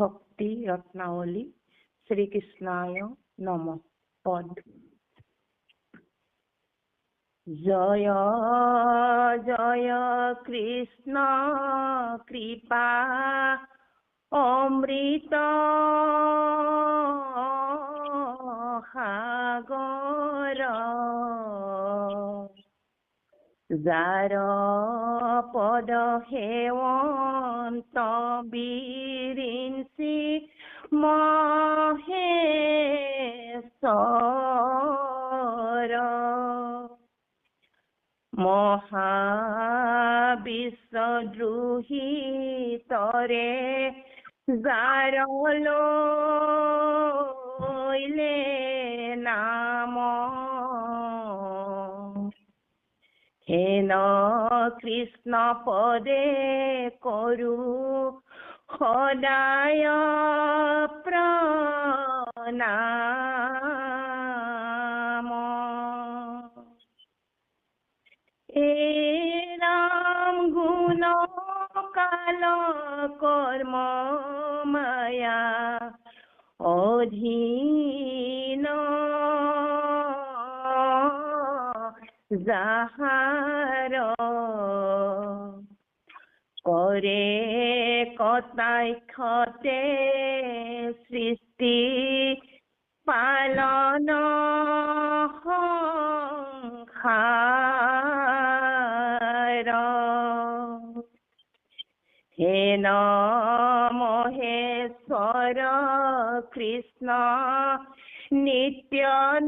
ভক্তি রত্নাবলী শ্রীকৃষ্ণায় নমঃ। পদ। জয় জয় কৃষ্ণ কৃপা অমৃত সাগর, যার পদ হেৱন্ত বিৰিঞ্চি মহেশ্বৰ, মহাবিশ্বদ্ৰোহী তৰে যাৰ লৈলে নাম, হেন কৃষ্ণ পদে কৰো সদায় প্ৰণাম। এই ৰাম গুণ কাল কৰ্ম মায়া অধীন, যাহাৰ কৰে কটাক্ষতে সৃষ্টি পালন সংসাৰ, হেন মহেশ্বৰ কৃষ্ণ নিত্য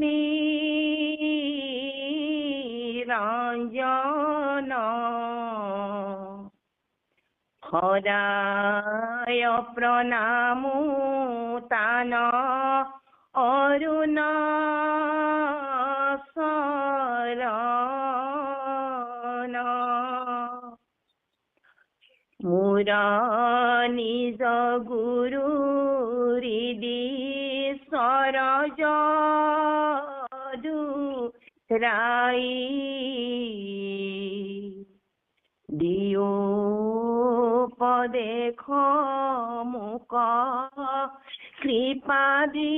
নিৰঞ্জন, সদায় প্ৰণামো তান অৰুণ চৰণ, মোৰ নিজ গুৰু হৃদি সৰজ দুৰাই, দিও পদেশ মোক কৃপা দৃষ্টি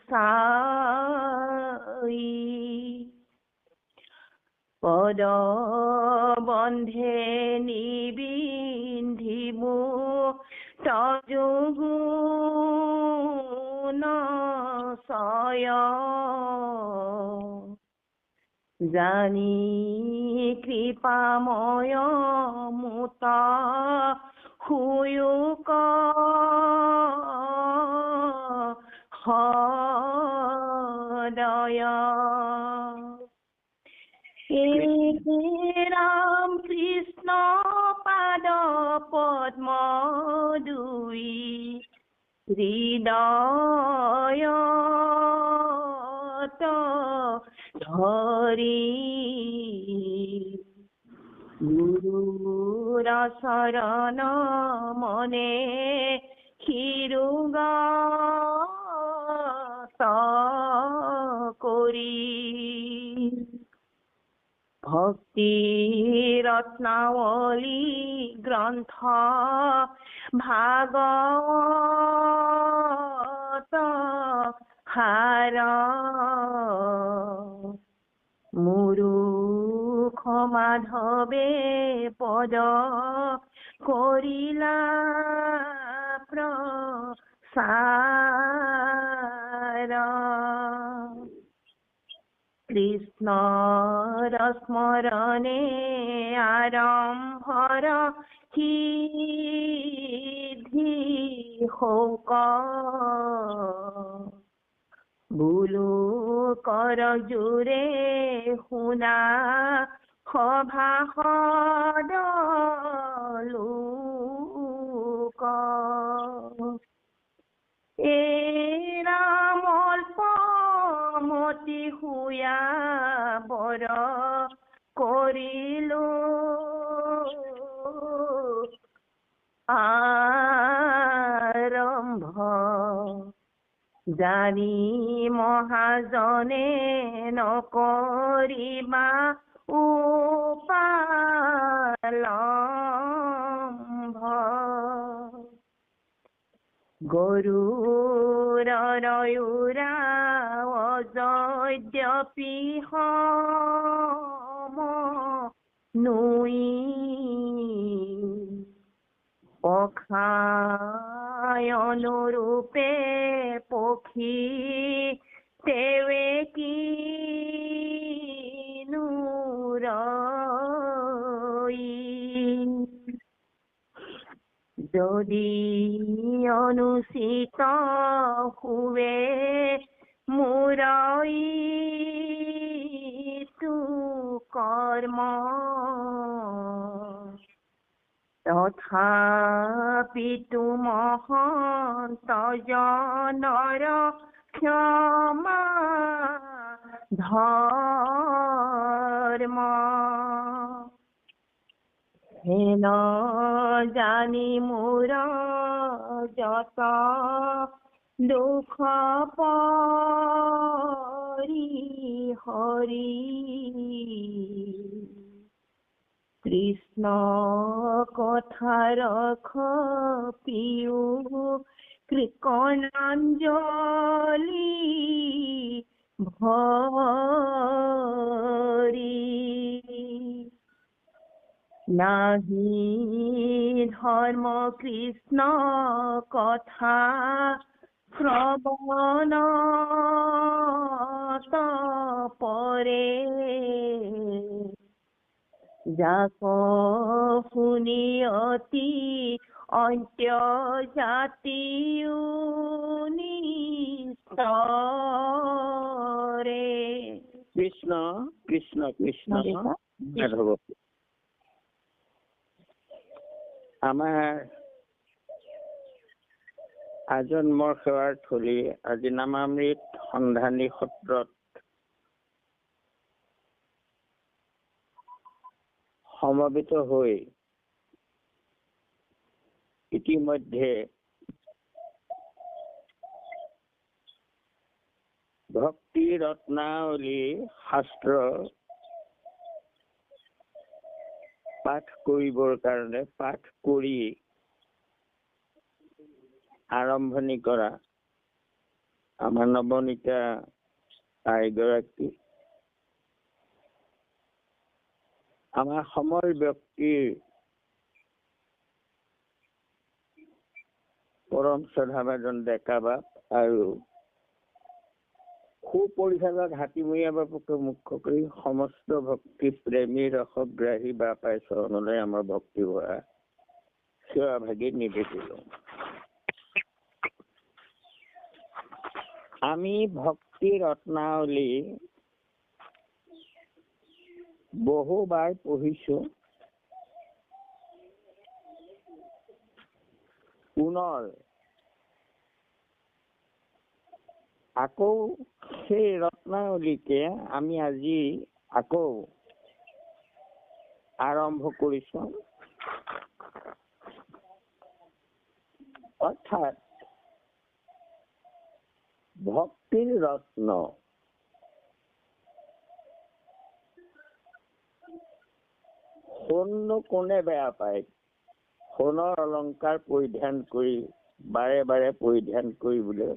চাই, পদ বন্ধে নিবিন্ধিবো তজুগুণ ছয়, জানি কৃপাময় মুত হুয়ুক সদয়, ৰাম কৃষ্ণ পাদ পদ্ম দুই হৃদয়ত ধৰি, গুৰুৰ চৰণ মনে শিৰোগত কৰি, ভক্তি ৰত্নাৱলী গ্ৰন্থ ভাগৱত সাৰ, মুৰুখ মাধৱে পদ কৰিলা প্ৰচাৰ, কৃষ্ণৰ স্মৰণে আৰম্ভৰ সিদ্ধি শৌক, বোলো কৰ জোৰে শুনা সভাসদ লোক, এই ৰাম অল্পমতি হুয়া বৰ কৰিলো আৰম্ভ, জানি মহাজনে নকৰিবা উপালম্ভ, গৰুড়ৰয়ুৰা অযদ্যপি সম নুই পখায় অনুৰূপে পক্ষী তেৱে কিনো ৰই যদি অনুচিত হুৱে মুৰইতো কৰ্ম তথাপিতো মহন্ত জনৰ ক্ষমা ধৰ্ম হেন জানি মোৰ যত দুখ পৰিহৰি কৃষ্ণ কথাৰ পিও কৃকণাঞ্জলি ভৰি নাহি ধৰ্ম কৃষ্ণ কথা শ্ৰৱণত পৰে যাক শুনি অতি অন্ত্য জাতিও নিস্তৰে কৃষ্ণ কৃষ্ণ কৃষ্ণ মাধৱ আমাৰ আজন্মৰ সেৱাৰ থলী আজি নামামৃত সন্ধানী সত্ৰত সমবেত হৈ ইতিমধ্যে ভক্তি ৰত্নাৱলী শাস্ত্ৰ পাঠ কৰিবৰ কাৰণে পাঠ কৰি আৰম্ভণি কৰা আমাৰ নৱনীতা আইগৰাকী আমাৰ সমল ব্যক্তিৰ পৰম শ্ৰদ্ধাভাজন ডেকা বাপ আৰু সুপৰিচালক হাতীমূৰীয়া বাপকে মুখ্য কৰি সমস্ত ভক্তি প্ৰেমী ৰসগ্ৰাহী বাপাই চৰণলৈ আমাৰ ভক্তি ভৰা সেৱা ভাগি নিবেদিলো। আমি ভক্তি ৰত্নাৱলী বহুবাৰ পঢ়িছো, পুনৰ আকৌ সেই ৰত্নাৱলীকে আমি আজি আকৌ আৰম্ভ কৰিছো। অৰ্থাৎ ভক্তিৰ ৰত্ন সোণনো কোনে বেয়া পায়? সোণৰ অলংকাৰ পৰিধান কৰি বাৰে বাৰে পৰিধান কৰিবলৈ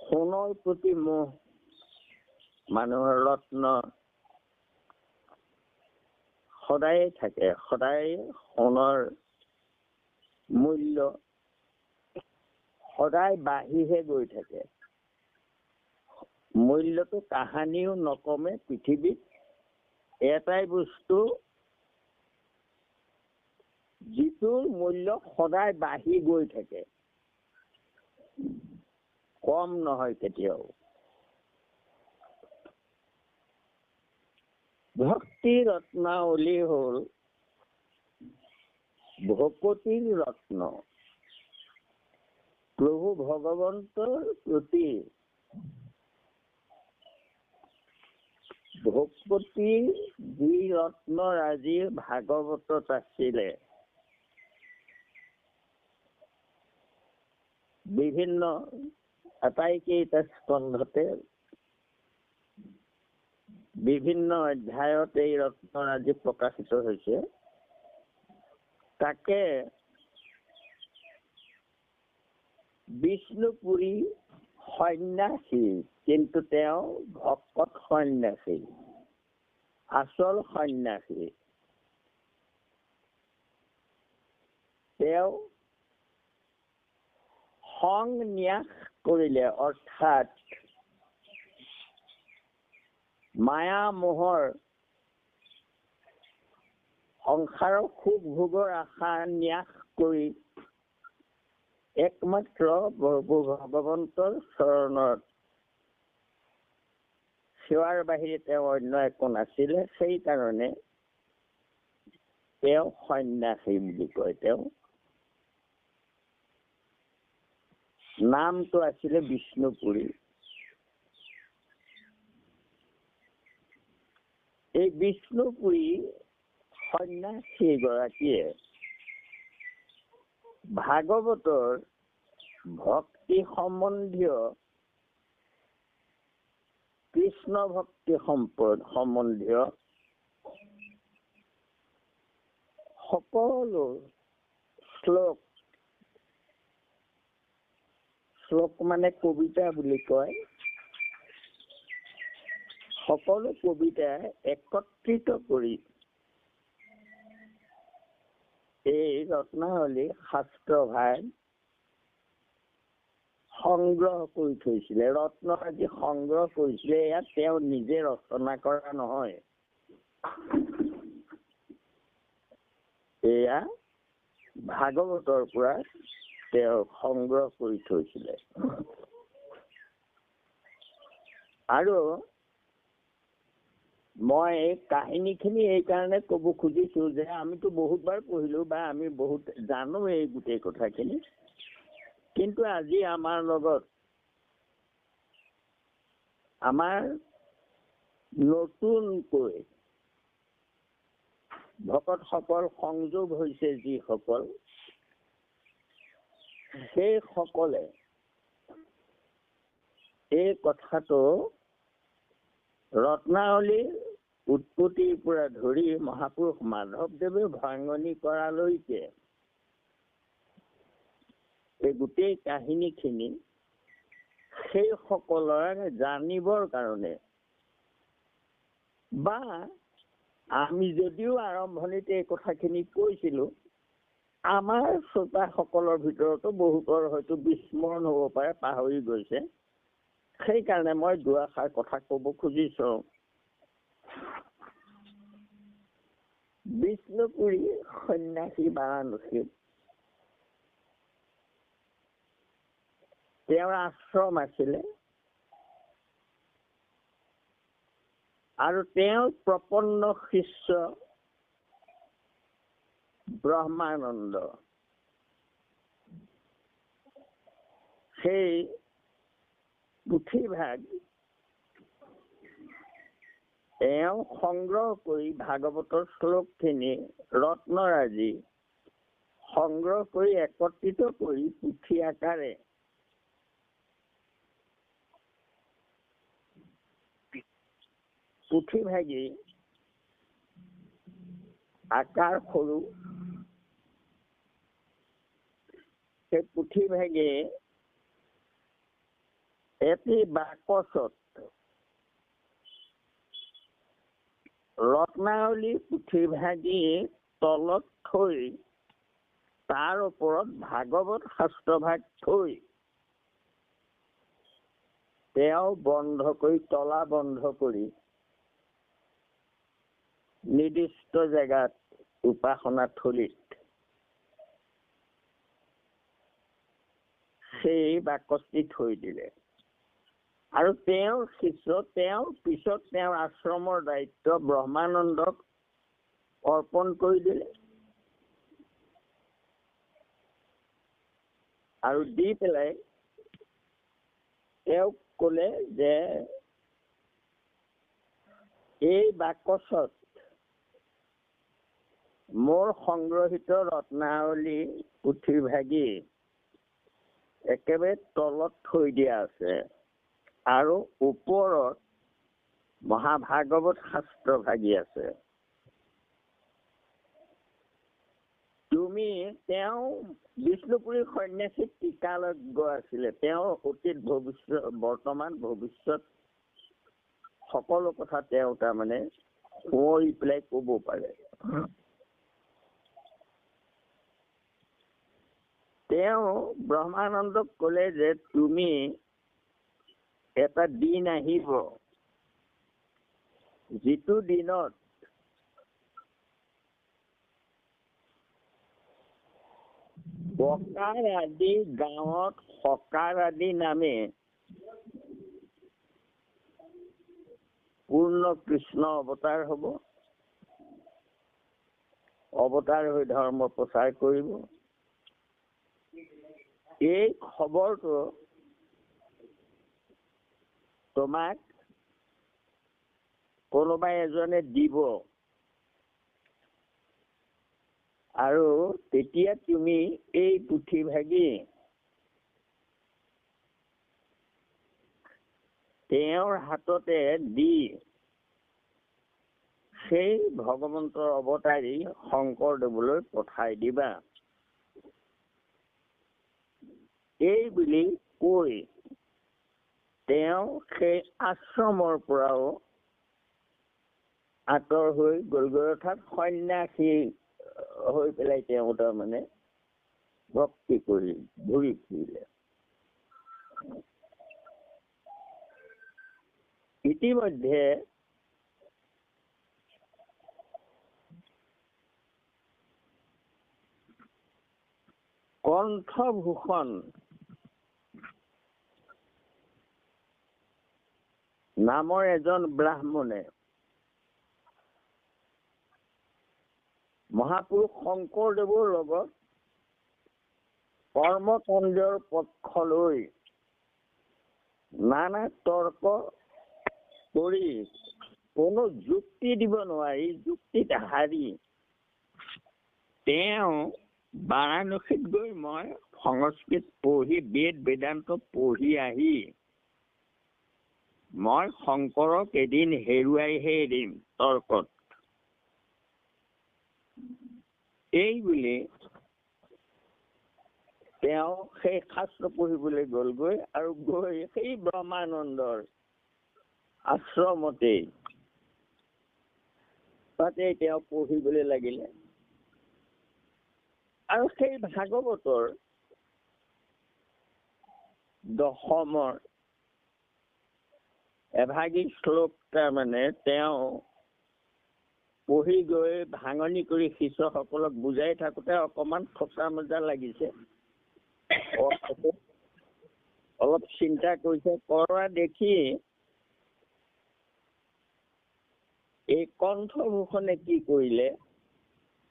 সোণৰ প্ৰতি মোহ মানুহৰ ৰত্ন সদায়ে থাকে, সদায় সোণৰ মূল্য সদায় বাঢ়িহে গৈ থাকে। মূল্যটো কাহানিও নকমে। পৃথিৱীত এটাই বস্তু যিটোৰ মূল্য সদায় বাঢ়ি গৈ থাকে, কম নহয় কেতিয়াও। ভক্তি ৰত্নাৱলী হল ভকতিৰ ৰত্ন। প্ৰভু ভগৱন্তৰ প্ৰতি ভকতিৰ যি ৰত্নৰাজিৰ ভাগৱতত আছিলে, বিভিন্ন আটাইকেইটা স্কন্ধতে বিভিন্ন অধ্যায়ত এই ৰত্নৰাজি প্ৰকাশিত হৈছে। তাকে বিষ্ণুপুৰী সন্ন্যাসী, কিন্তু তেওঁ ভকত সন্ন্যাসী, আচল সন্ন্যাসী। তেওঁ সংন্যাস কৰিলে, অৰ্থাৎ মায়া মোহৰ সংসাৰৰ সুখ ভোগৰ আশা ন্যাস কৰি একমাত্ৰ ভগৱন্তৰ চৰণত সেৱাৰ বাহিৰে তেওঁ অন্য একো নাছিলে। সেইকাৰণে তেওঁ সন্ন্যাসী বুলি কয়। তেওঁ নামটো আছিলে বিষ্ণুপুৰী। এই বিষ্ণুপুৰী সন্ন্যাসী গৰাকীয়ে ভাগৱতৰ ভক্তি সম্বন্ধীয়, কৃষ্ণ ভক্তি সম্বন্ধীয় সকলো শ্লোক, শ্লোক মানে কবিতা বুলি কয়, সকলো কবিতা একত্ৰিত কৰি এই ৰত্নাৱলী শাস্ত্ৰভাগ সংগ্ৰহ কৰি থৈছিলে। ৰত্নাৱলী সংগ্ৰহ কৰিছিলে, ইয়াত তেওঁ নিজে ৰচনা কৰা নহয়, এয়া ভাগৱতৰ পৰা তেওঁ সংগ্ৰহ কৰি থৈছিলে। আৰু মই কাহিনীখিনি এইকাৰণে ক'ব খুজিছো যে আমিতো বহুতবাৰ পঢ়িলো বা আমি বহুত জানো এই গোটেই কথাখিনি, কিন্তু আজি আমাৰ লগত আমাৰ নতুনকৈ ভকতসকল সংযোগ হৈছে যিসকল, সেই সকলে এই কথাটো ৰত্নাৱলীৰ উৎপত্তিৰ পৰা ধৰি মহাপুৰুষ মাধৱদেৱে ভাঙনি কৰালৈকে এই গোটেই কাহিনীখিনি সেই সকলৰ জানিবৰ কাৰণে, বা আমি যদিও আৰম্ভণিতে এই কথাখিনি কৈছিলো, আমাৰ শ্ৰোতাসকলৰ ভিতৰতো বহুতৰ হয়তো বিস্মৰণ হ'ব পাৰে, পাহৰি গৈছে। সেইকাৰণে মই দুআষাৰ কথা ক'ব খুজিছো। বিষ্ণুপুৰী সন্ন্যাসী বাৰাণসী, তেওঁৰ আশ্ৰম আছিলে আৰু তেওঁৰ প্ৰপন্ন শিষ্য ব্ৰহ্মানন্দ। সেই পুথিভাগ তেওঁ সংগ্ৰহ কৰি ভাগৱতৰ শ্লোকখিনি ৰত্নৰাজি সংগ্ৰহ কৰি একত্ৰিত কৰি পুথি আকাৰে পুথিভাগি আকাৰ সৰু, সেই পুথিভাগে এটি বাকচত ৰত্নাৱলী পুথিভাগি তলত থৈ তাৰ ওপৰত ভাগৱত শাস্ত্ৰভাগ থৈ তেওঁ বন্ধ কৰি, তলা বন্ধ কৰি নিৰ্দিষ্ট জেগাত উপাসনা থলীত সেই বাকচটি থৈ দিলে। আৰু তেওঁৰ শিষ্য, তেওঁৰ পিছত তেওঁৰ আশ্ৰমৰ দায়িত্ব ব্ৰহ্মানন্দক অৰ্পণ কৰি দিলে। আৰু দি পেলাই তেওঁক ক'লে যে এই বাকচত মোৰ সংগ্ৰহিত ৰত্নাৱলী পুথিভাগি একেবাৰে তলত থৈ দিয়া আছে, আৰু ওপৰত মহাভাগৱত শাস্ত্ৰ ভাগি আছে। তুমি তেওঁ বিষ্ণুপুৰী সন্যাসী টিকালজ্ঞ আছিলে। তেওঁ অতীত ভৱিষ্যত বৰ্তমান ভৱিষ্যত সকলো কথা তেওঁ তাৰমানে সোঁৱৰি পেলাই ক'ব পাৰে। তেওঁ ব্ৰহ্মানন্দক ক'লে যে তুমি এটা দিন আহিব যিটো দিনত বকাৰ আদি গাঁৱত সকাৰ আদি নামে পূৰ্ণ কৃষ্ণ অৱতাৰ হ'ব, অৱতাৰ হৈ ধৰ্ম প্ৰচাৰ কৰিব। এই খবৰটো তোমাক কোনোবা এজনে দিব আৰু তেতিয়া তুমি এই পুথিভাগি তেওঁৰ হাততে দি সেই ভগৱন্তৰ অৱতাৰী শংকৰদেৱলৈ পঠাই দিবা। এই বুলি কৈ তেওঁ সেই আশ্ৰমৰ পৰাও আঁতৰ হৈ গ'লগৈ, অৰ্থাৎ সন্যাসী হৈ পেলাই তেওঁ তাৰমানে ভক্তি কৰি ঘূৰি ফুৰিলে। ইতিমধ্যে কণ্ঠভূষণ নামৰ এজন ব্ৰাহ্মণে মহাপুৰুষ শংকৰদেৱৰ লগত কৰ্মকাণ্ডৰ পক্ষ লৈ নানা তৰ্ক কৰি কোনো যুক্তি দিব নোৱাৰি, যুক্তিত হাৰি তেওঁ বাৰাণসীত গৈ মই সংস্কৃত পঢ়ি বেদ বেদান্ত পঢ়ি আহি মই শংকৰক এদিন হেৰুৱাইহে এৰিম তৰ্কত, এই বুলি তেওঁ সেই শাস্ত্ৰ পঢ়িবলৈ গ'লগৈ আৰু গৈ সেই ব্ৰহ্মানন্দৰ আশ্ৰমতেই তাতে তেওঁ পঢ়িবলৈ লাগিলে। আৰু সেই ভাগৱতৰ দশমৰ এভাগী শ্লোক তাৰমানে তেওঁ পঢ়ি গৈ ভাঙনি কৰি শিষ্যসকলক বুজাই থাকোতে অকমান খচা মজা লাগিছে, অলপ চিন্তা কৰিছে, কৰা দেখি এই কণ্ঠভূষণে কি কৰিলে,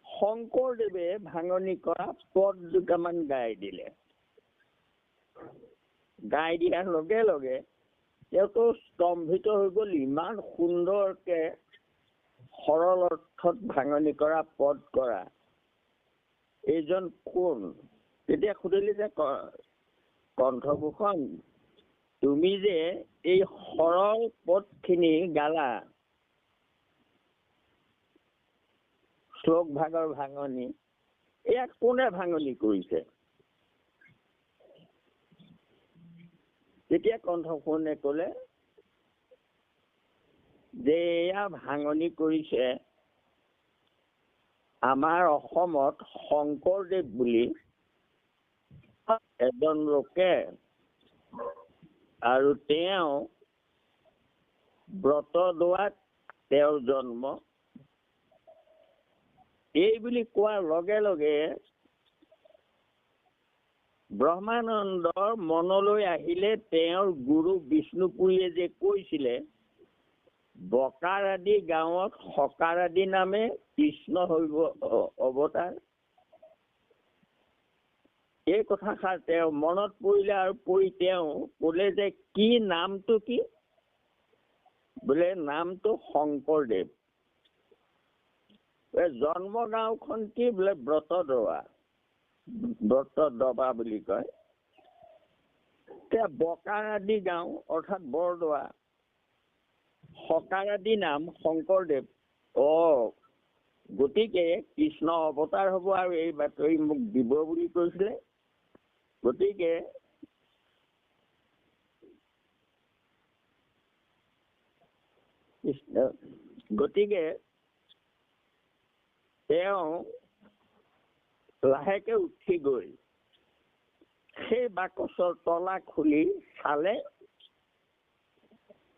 শংকৰদেৱে ভাঙনি কৰা পদ দুটামান গাই দিলে। গাই দিয়াৰ লগে লগে তেওঁতো স্তম্ভিত হৈ গ'ল, ইমান সুন্দৰকে সৰল অৰ্থত ভাঙনি কৰা পদ কৰা এইজন কোন? তেতিয়া সুধিলে যে কণ্ঠভূষণ, তুমি যে এই সৰল পদখিনি গালা, শ্লোক ভাগৰ ভাঙনি, এয়া কোনে ভাঙনি কৰিছে? তেতিয়া কণ্ঠভূষণে ক'লে যে এয়া ভাঙনি কৰিছে আমাৰ অসমত শংকৰদেৱ বুলি এজন লোকে, আৰু তেওঁ ব্ৰতদোৱাত তেওঁৰ জন্ম। এই বুলি কোৱাৰ লগে লগে ব্ৰহ্মানন্দৰ মনলৈ আহিলে তেওঁৰ গুৰু বিষ্ণুপুৰীয়ে যে কৈছিলে বকাৰ আদি গাঁৱত সকাৰ আদি নামে কৃষ্ণ হইব অৱতাৰ। এই কথাষাৰ তেওঁ মনত পৰিলে আৰু পৰি তেওঁ ক'লে যে কি নামটো কি? বোলে নামটো শংকৰদেৱ। জন্ম গাঁওখন কি? বোলে ব্ৰতদোৱা, ব্ৰতদবা বুলি কয়। বকাৰ আদি গাঁও অৰ্থাৎ বৰদোৱা, সকাৰ আদি নাম শংকৰদেৱ। গতিকে কৃষ্ণ অৱতাৰ হ'ব আৰু এই বাতৰি মোক দিব বুলি কৈছিলে। গতিকে তেওঁ লাহেকে উঠি গৈ সেই বাকচৰ তলা খুলি চালে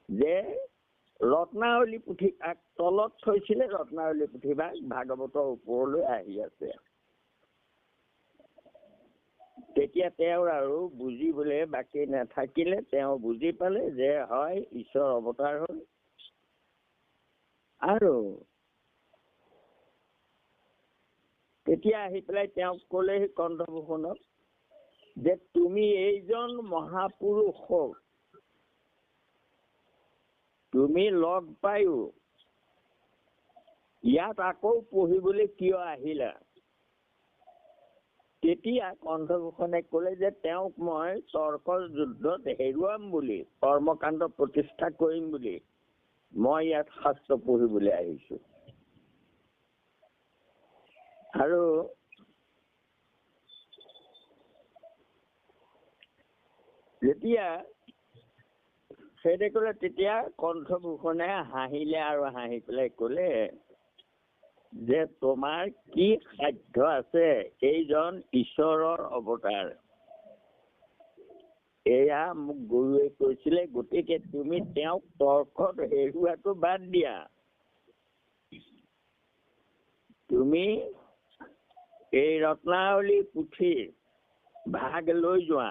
যে ৰত্নাৱলী পুথিভাগ তলত থৈছিলে, ৰত্নাৱলী পুথিভাগ ভাগৱতৰ ওপৰলৈ আহি আছে। তেতিয়া তেওঁৰ আৰু বুজিবলৈ বাকী নাথাকিলে। তেওঁ বুজি পালে যে হয় ঈশ্বৰ অৱতাৰ হ'ল। আৰু তেতিয়া আহি পেলাই তেওঁক ক'লে কণ্ঠভূষণক যে তুমি এইজন মহাপুৰুষক তুমি লগ পায়ো ইয়াত আকৌ পঢ়িবলৈ কিয় আহিলা? তেতিয়া কণ্ঠভূষণে ক'লে যে তেওঁক মই তৰ্কৰ যুদ্ধত হেৰুৱাম বুলি, কৰ্মকাণ্ড প্ৰতিষ্ঠা কৰিম বুলি মই ইয়াত শাস্ত্ৰ পঢ়িবলৈ আহিছো। আৰু যেতিয়া সেইদে ক'লে তেতিয়া কণ্ঠভূষণে হাঁহিলে আৰু হাঁহি পেলাই ক'লে যে তোমাৰ কি সাধ্য আছে, এইজন ঈশ্বৰৰ অৱতাৰ। এয়া মোক গুৰুৱে কৈছিলে। গতিকে তুমি তেওঁক তৰ্কত হেৰুৱাটো বাদ দিয়া। তুমি এই ৰত্নাৱলী পুথিৰ ভাগ লৈ যোৱা।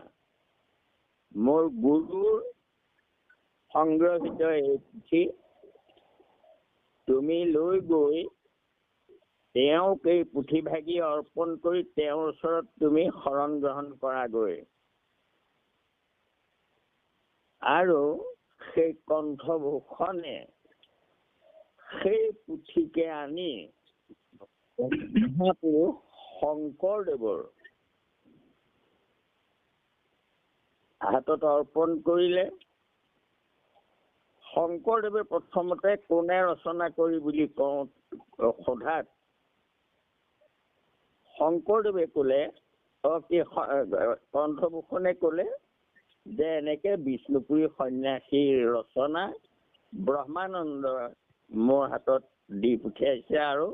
মোৰ গুৰুৰ সংগ্ৰহিত এই পুথি তুমি লৈ গৈ তেওঁক এই পুথিভাগি অৰ্পণ কৰি তেওঁৰ ওচৰত তুমি শৰণ গ্ৰহণ কৰাগৈ। আৰু সেই কণ্ঠভূষণে সেই পুথিকে আনি মহাপুৰুষ শংকৰদেৱৰ হাতত অৰ্পণ কৰিলে। শংকৰদেৱে প্ৰথমতে কোনে ৰচনা কৰি বুলি সোধাত শংকৰদেৱে ক'লে, কণ্ঠভূষণে ক'লে যে এনেকে বিষ্ণুপুৰী সন্যাসীৰ ৰচনা ব্ৰহ্মানন্দ মোৰ হাতত দি পঠিয়াইছে আৰু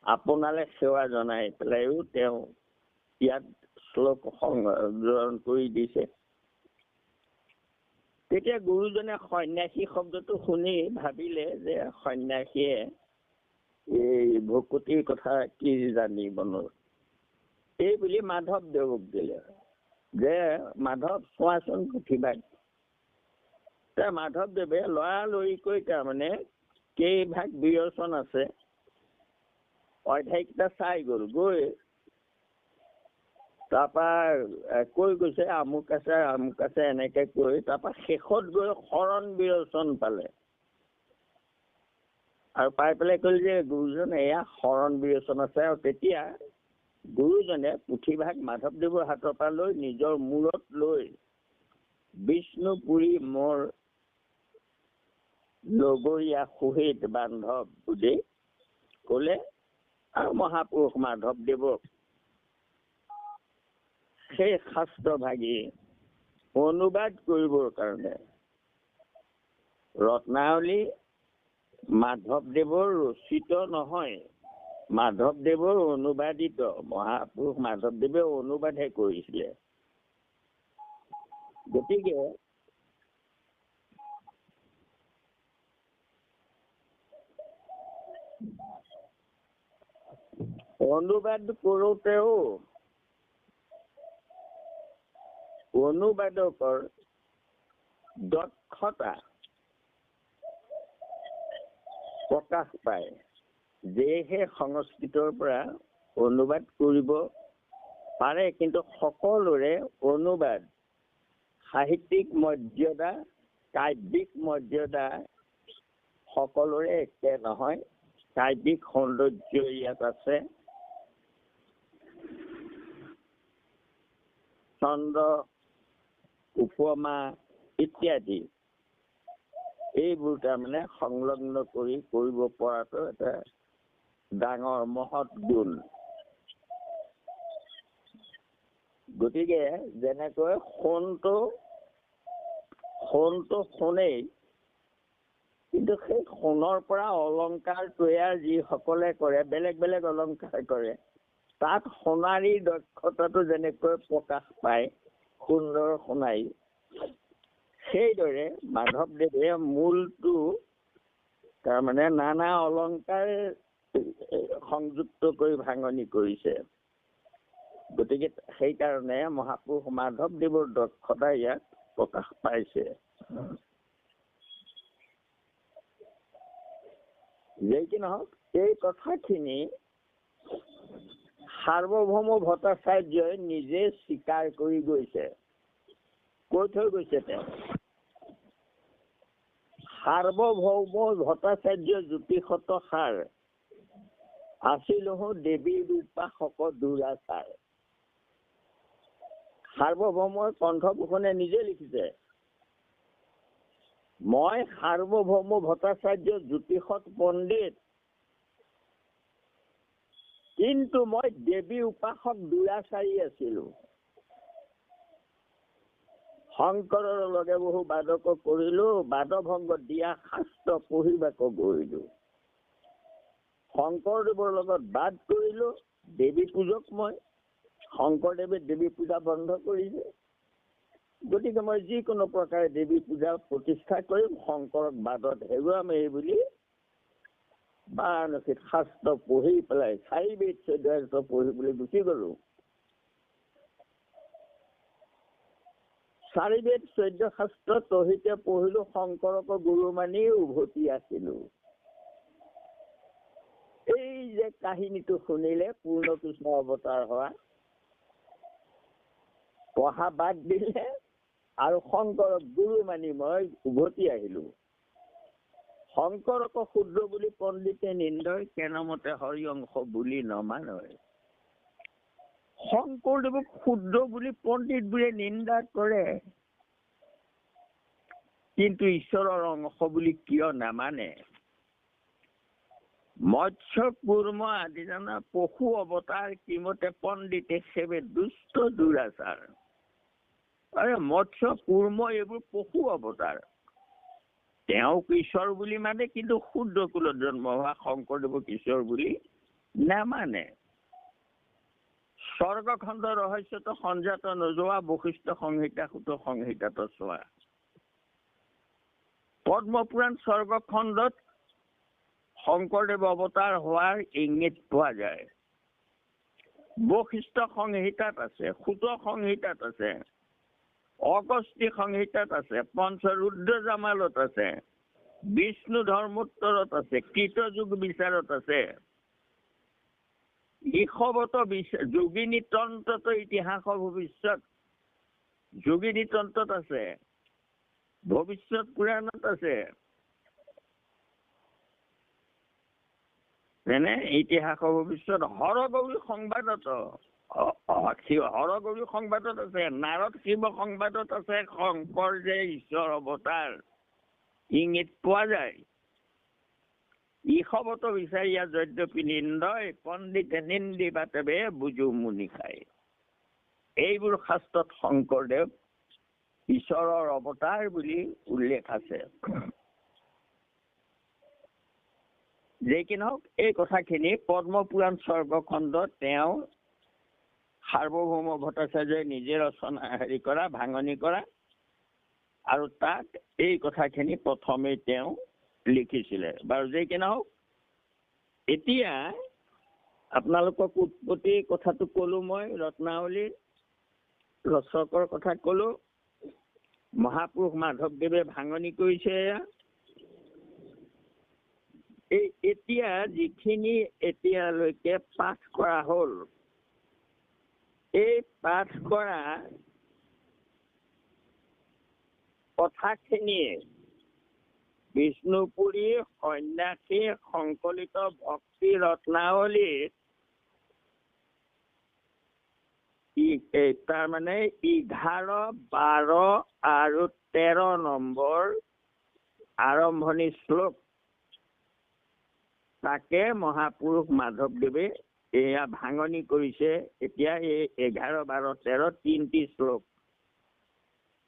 আপোনালে সেৱা জনাই পেলাইও তেওঁ ইয়াত শ্লোক সংযোজন কৰি দিছে। তেতিয়া গুৰুজনে সন্যাসী শব্দটো শুনি ভাবিলে যে সন্যাসীয়ে এই ভকতিৰ কথা কি জানিবনো, এই বুলি মাধৱদেৱক দিলে যে মাধৱ চোৱাচোন পুথিভাগ। মাধৱদেৱে লৰালৰিকৈ তাৰমানে কেইভাগ বিৰচন আছে অধ্যায়কেইটা চাই গ'ল। গৈ তাৰপৰা কৈ গৈছে আমুক আছে এনেকে কৈ তাৰপৰা শেষত গৈ শৰণ বিৰচন পালে আৰু পাই পেলাই ক'লে যে গুৰুজন এয়া শৰণ বিৰচন আছে। আৰু তেতিয়া গুৰুজনে পুথিভাগ মাধৱদেৱৰ হাতৰ পৰা লৈ নিজৰ মূৰত লৈ বিষ্ণুপুৰী মোৰ লগৰীয়া সুহিত বান্ধৱ বুলি ক'লে আৰু মহাপুৰুষ মাধৱদেৱক সেই শাস্ত্ৰভাগি অনুবাদ কৰিবৰ কাৰণে ৰত্নাৱলী মাধৱদেৱৰ ৰচিত নহয়, মাধৱদেৱৰ অনুবাদিত। মহাপুৰুষ মাধৱদেৱে অনুবাদহে কৰিছিলে। গতিকে অনুবাদ কৰোঁতেও অনুবাদকৰ দক্ষতা প্ৰকাশ পায়, যেহে সংস্কৃতৰ পৰা অনুবাদ কৰিব পাৰে। কিন্তু সকলোৰে অনুবাদ সাহিত্যিক মৰ্যাদা, কাব্যিক মৰ্যাদা সকলোৰে একে নহয়। কাব্যিক সৌন্দৰ্য ইয়াত আছে, ছন্দ, উপমা ইত্যাদি এইবোৰ তাৰমানে সংলগ্ন কৰি কৰিব পৰাটো এটা ডাঙৰ মহৎ গুণ। গতিকে যেনেকৈ সোণটো সোণেই, কিন্তু সেই সোণৰ পৰা অলংকাৰ তৈয়াৰ যিসকলে কৰে, বেলেগ বেলেগ অলংকাৰ কৰে, তাত সোণাৰী দক্ষতাটো যেনেকৈ প্ৰকাশ পায় সুন্দৰ সোণাৰী, সেইদৰে মাধৱদেৱে মূলটো তাৰমানে নানা অলংকাৰ সংযুক্ত কৰি ভাঙনি কৰিছে। গতিকে সেইকাৰণে মহাপুৰুষ মাধৱদেৱৰ দক্ষতা ইয়াত প্ৰকাশ পাইছে। যেই কি নহওক, এই কথাখিনি সাৰ্বভৌম ভট্টাচাৰ্যই নিজে স্বীকাৰ কৰি গৈছে। কৈ থৈ গৈছে তেওঁ, সাৰ্বভৌম ভট্টাচাৰ্য জ্যোতিষত সাৰ আছিলহো দেৱীৰ উপাসক দুৰাচাৰ। সাৰ্বভৌমৰ কণ্ঠভূষণে নিজে লিখিছে, মই সাৰ্বভৌম ভট্টাচাৰ্য জ্যোতিষত পণ্ডিত, কিন্তু মই দেৱী উপাসক দুৰাচাৰী আছিলো। শংকৰৰ লগে বহু বাদক কৰিলো, বাদভংগ দিয়া শাস্ত্ৰ পঢ়িবাক গৰিলো। শংকৰদেৱৰ লগত বাদ কৰিলো, দেৱী পূজক মই। শংকৰদেৱে দেৱী পূজা বন্ধ কৰিছে। গতিকে মই যিকোনো প্ৰকাৰে দেৱী পূজা প্ৰতিষ্ঠা কৰিম, শংকৰক বাদত হেৰুৱাম, এই বুলি বাৰাণসীত শাস্ত্ৰ পঢ়ি পেলাই 4 বেদ 14 পঢ়িবলৈ গুচি গলো। 4 বেদ 14 শাস্ত্ৰ তহিতে পঢ়িলো, শংকৰক গুৰু মানি উভতি আছিলো। এই যে কাহিনীটো শুনিলে পূৰ্ণ কৃষ্ণ অৱতাৰ হোৱা, পঢ়া বাদ দিলে আৰু শংকৰক গুৰু মানি মই উভতি আহিলো। শংকৰক শুদ্ৰ বুলি পণ্ডিতে নিন্দয়, কেনমতে হৰিঅংশ বুলি নমানয়। শংকৰদেৱক শুদ্ৰ বুলি পণ্ডিত বোৰে নিন্দা কৰে, কিন্তু ঈশ্বৰৰ অংশ বুলি কিয় নামানে? মৎস্য কুৰ্ম আদি জানা পশু অৱতাৰ, কিমতে পণ্ডিতে সেৱে দুষ্ট দুৰাচাৰ। আৰে মৎস্য কুৰ্ম এইবোৰ পশু অৱতাৰ, তেওঁক ঈশ্বৰ বুলি মানে, কিন্তু শুদ্ধ কুলত জন্ম হোৱা শংকৰদেৱক ঈশ্বৰ বুলি নামানে। স্বৰ্গখণ্ড ৰহস্যত সঞ্জাত নোযোৱা, বশিষ্ঠ সংহিতা সুত সংহিতাত চোৱা। পদ্মপুৰাণ স্বৰ্গখণ্ডত শংকৰদেৱ অৱতাৰ হোৱাৰ ইংগিত পোৱা যায়। বশিষ্ঠ সংহিতাত আছে, সুত সংহিতাত আছে, অগস্তি সংহিতাত আছে, পঞ্চৰুদ্ৰ জামালত আছে, বিষ্ণু ধৰ্মোত্তৰত আছে, কৃতযুগ বিচাৰত আছে, ঈশৱত যোগিনী তন্ত্ৰত ইতিহাস ভৱিষ্যত যোগিনী তন্ত্ৰত আছে, ভৱিষ্যত পুৰাণত আছে, যেনে ইতিহাস ভৱিষ্যত হৰগৌৰী সংবাদত, হৰগৌৰী সংবাদত আছে, নাৰদ শিৱ সংবাদত আছে, শংকৰ যে ঈশ্বৰ অৱতাৰ ইংগিত পোৱা যায়। ঈশৱত বিচাৰিয়া যদ্যপি নিন্দয়, পণ্ডিতে নিন্দি বাতেবে বুজু মুনি খায়। এইবোৰ শাস্ত্ৰত শংকৰদেৱ ঈশ্বৰৰ অৱতাৰ বুলি উল্লেখ আছে। যে কি নহওক, এই কথাখিনি পদ্মপুৰাণ স্বৰ্গখণ্ডত তেওঁ সাৰ্বভৌম ভট্টাচাৰ্যই নিজে ৰচনা কৰা, ভাঙনি কৰা, আৰু তাত এই কথাখিনি প্ৰথমেই তেওঁ লিখিছিলে। বাৰু যে কি নহওক, এতিয়া আপোনালোকক উৎপত্তি কথাটো কলো, মই ৰত্নাৱলীৰ ৰচকৰ কথা কলো, মহাপুৰুষ মাধৱদেৱে ভাঙনি কৰিছে। এতিয়া যিখিনি এতিয়ালৈকে পাঠ কৰা হ'ল, এই পাঠ কৰা কথাখিনিয়ে বিষ্ণুপুৰী সন্ন্যাসী সংকলিত ভক্তি ৰত্নাৱলীৰ তাৰমানে 11, 12 আৰু 13 নম্বৰ আৰম্ভণি শ্লোক তাকে মহাপুৰুষ মাধৱদেৱে এয়া ভাঙনি কৰিছে। এতিয়া এই 11, 12, 13 তিনিটি শ্লোক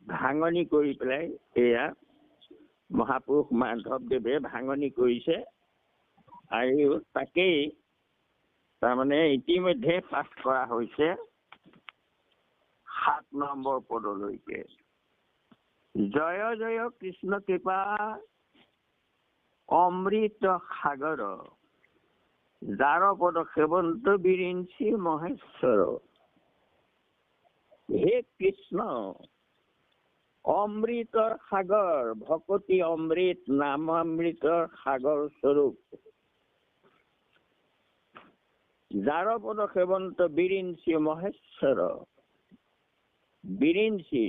ভাঙনি কৰি পেলাই এয়া মহাপুৰুষ মাধৱদেৱে ভাঙনি কৰিছে। আৰু তাকেই তাৰমানে ইতিমধ্যে পাঠ কৰা হৈছে 7 নম্বৰ পদলৈকে। জয় জয় কৃষ্ণ কৃপা অমৃত সাগৰ, যাৰ পদ সেৱন্ত বিৰিঞ্চি মহেশ্বৰ। হে কৃষ্ণ, অমৃতৰ সাগৰ, ভকতি অমৃত নামামৃতৰ সাগৰ স্বৰূপ, যাৰ পদ সেৱন্ত বিৰিঞ্চি মহেশ্বৰ। বিৰিঞ্চি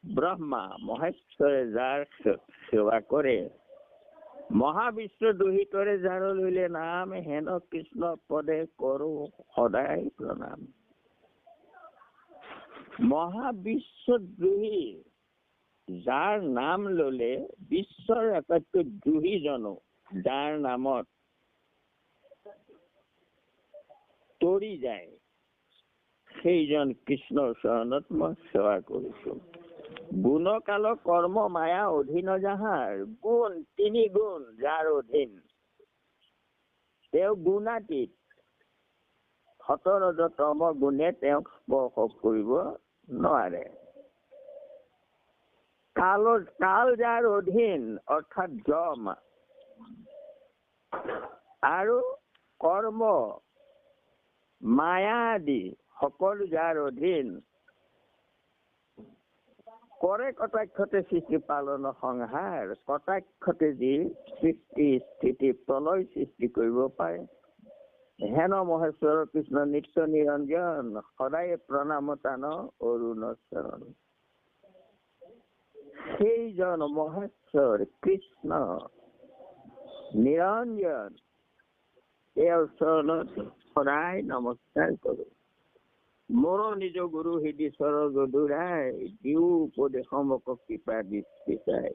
ব্ৰহ্মা মহেশ্বৰে যাৰ সেৱা কৰে, মহাবিশ্ব দোহিতৰে যাৰ লইলে নাম, হেন কৃষ্ণ পদে কৰো সদায় প্ৰণাম। মহাবিশ্বদ্ৰোহী যাৰ নাম ললে বিশ্বৰ আটাইতকৈ দ্ৰোহীজনো, যাৰ নামত তৰি যায়, সেইজন কৃষ্ণৰ চৰণত মই সেৱা কৰিছো। গুণ কাল কৰ্ম মায়া অধীন যাহাৰ, গুণ 3 গুণ যাৰ অধীন, তেওঁ গুণাতীত। 17 তম গুণে তেওঁক স্পৰ্শ কৰিব নোৱাৰে। কাল যাৰ অধীন অৰ্থাৎ যম, আৰু কৰ্ম মায়া আদি সকলো যাৰ অধীন, কৰে কটাক্ষতে সৃষ্টি পালন সংহাৰ। কটাক্ষতে যি সৃষ্টি স্থিতি প্ৰলয় সৃষ্টি কৰিব পাৰে, হেন মহেশ্বৰ কৃষ্ণ নিত্য নিৰঞ্জন, সদায় প্ৰণাম তান অৰুণ চৰণ। সেইজন মহেশ্বৰ কৃষ্ণ নিৰঞ্জন, তেওঁৰ চৰণত সদায় নমস্কাৰ কৰো। মোৰ নিজ গুৰু হৃদীশ্বৰ যদুৰাই, দিও উপদেশ মোক কৃপা দৃষ্টি চাই।